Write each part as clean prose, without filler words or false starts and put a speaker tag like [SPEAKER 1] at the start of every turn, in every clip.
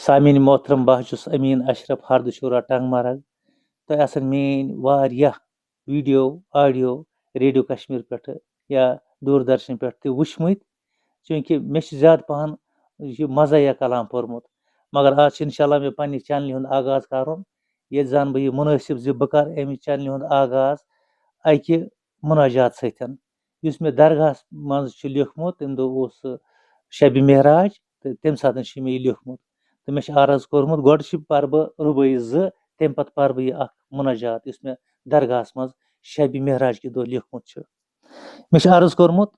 [SPEAKER 1] सामीन मोहतरम बहचुस अमीन अशरफ हरदशूरा टंगमरग तो आसन मेन वारिया वीडियो ऑडियो रेडियो कश्मीर पे या दूरदर्शन पे वुचमत चूँकि मे ज़्यादा पहन यह मज़ाया कलाम पोरमुत मगर आज इंशाल्लाह मे पन्ने चैनल हुंद आगाज करुन ये जान बह मुनासिब ज बह कर अमि चैनल हुंद आगाज अकि मुनाजात सतन युस मे दरगाह मज लिखमुत तम दो शब महराज तो तम सात मे लिखमुत तो मे अर्ज कोरमुत गोड पर बह रुबई ज तम पत पर बह यह मुनाजात युस मे दरगाह मज शब महराज कि दो लिखमुत मे अर्ज कोरमुत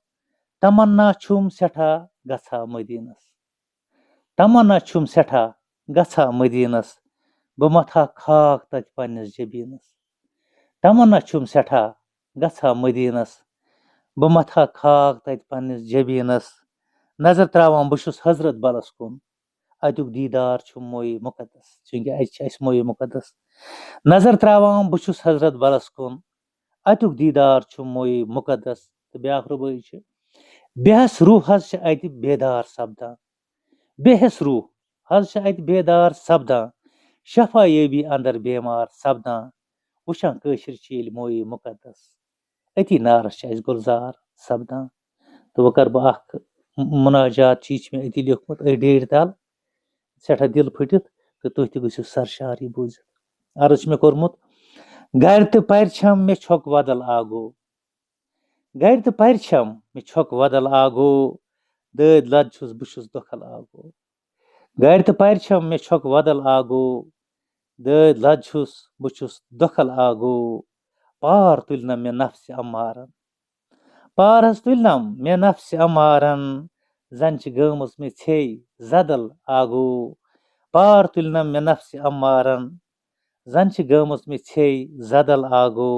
[SPEAKER 1] तमन्ना छुम सेठा गछा मदीनस तमन्ना छुम सेठा गछा मदीनस बह मथा खाक तत पन्निस जबीनस तमन्ना छुम सेठा गछा मदीनस बह मथा खाक तत पन्निस जबीनस नजर त्रावान बहुस हजरत बलस कुन अतुक दीदार छु मोए मुकद्दस चूँकि अस मोए मुकद्दस नजर त्रावान बहुस हजरत बलस कुन अतुक दीदार छु मोए मुकद्दस तो ब्याख रुबई छ बेहस रूह हज अत बेदार सपदान बेहस रूह हज अत बेदार सपदान शफा येबी अंदर बेमार सपदान वुचान कशिर चील मोए मुकद्दस अति नारस अस गुलजार सपदान तो वह कर बह मुनाजात चीज मे अति लिखमुत डेड़ तल सेठा दिल फुटित तो तुह तु गो सरशार यह बूझ अर्ज मे कोरमुत गर तो परछम मे छक वदल आगो गर तो परछम मे छक वदल आगो दद लद छुस बहुस दखल आगो गर तो परछम मे छक वदल आगो दद लद छुस बहुस दखल आगो पार तुलना मे नफ्स अमारन पार हज तुलनम मे नफ्स अमारन जन गमस मे छे जदल आगो पार तुलनम मे नफ्स अमारन जन गमस मे छे जदल आगो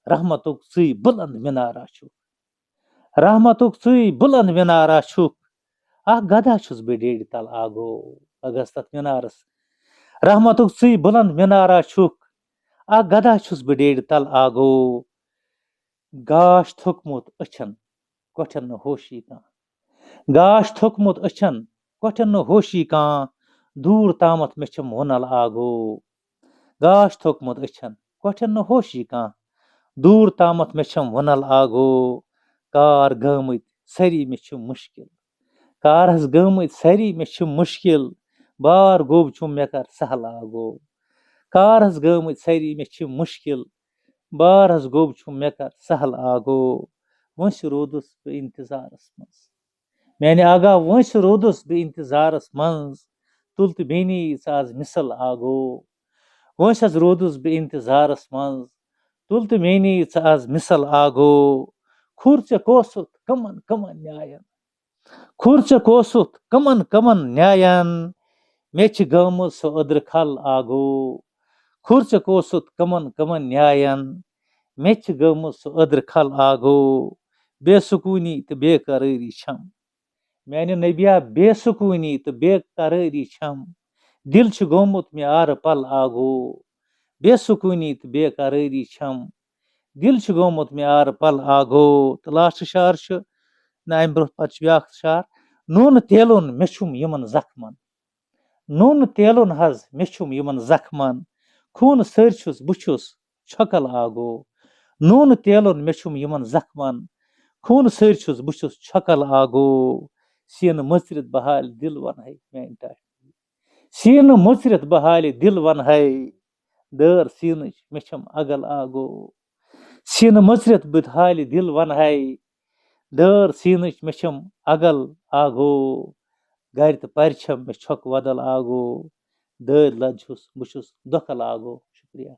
[SPEAKER 1] रहमतुक सुई बुलंद मिनारा छु रहमतुक सुई बुलंद मिनारा छुक आ गदा छुस बह डेड़ तल आगो अगस तथ मिनारस रहमतुक सुई बुलंद मिनारा छुक आ गदा छुस बह डेड़ तल आगो गाश थुकमुत अछन कोठन न होशी का गाश थुकमुत अछन कोठन न होशी का दूर तामत मे छम वनल आगो गाश थुकमुत अछन कोठन न होशी का दूर तामत मे छम वनल आगो कार गमत सरी मे छु मुश्किल कार हज गमत सरी मे छु मुश्किल बार गोब छुम मे कर सहल आगो कार हज गमत सरी मे छु मुश्किल बार हज गोब छुम मे कर सहल आगो वंस रोदुस बह इंतजारस मज मैंने आगा वंस रोदुस बह इंतजारस मज तुल तो बेनी आज मिसल आगो वंस हज रोदुस बह इंतजारस मज तुल तो मेनी आज मिसल आगो खुर चे कोसुत कमन कमन न्यायन खुर चे कोसुत कमन कमन न्यायन मे छ गमत सो अद्र खल आगो खुर चे कोसुत कमन कमन न्यायन मे छ गमत सो अद्र खल आगो बेसुकूनी तो बेकरारी छम मैंने नबिया बेसुकूनी तो बेकरारी छम दिल छ गोमुत मे आर पल आगो बेसुकूनी तो बेकरारी छम दिल छ गोमुत मे आर पल आगो तो लास्ट शार छ ना अम ब्रोह पत ब्याख शार नून तेलुन मे छुम यमन जख्मन नून तेलुन हज मे छुम यमन जख्मन खून सर छुस बुछुस छकल आगो नून तेलुन मे छुम यमन जख्मन खून सर छुस बुछुस छकल आगो सीन मचरित बहाल दिल वन है मैं सीन मचरित बहाल दिल वन है दर सीन मे छम अगल आगो सीन मचरित बहाल दिल वन है दर सीन मे छम अगल आगो गर तो परछम मे छक वदल आगो दर लद छुस बहुस दखल आगो शुक्रिया।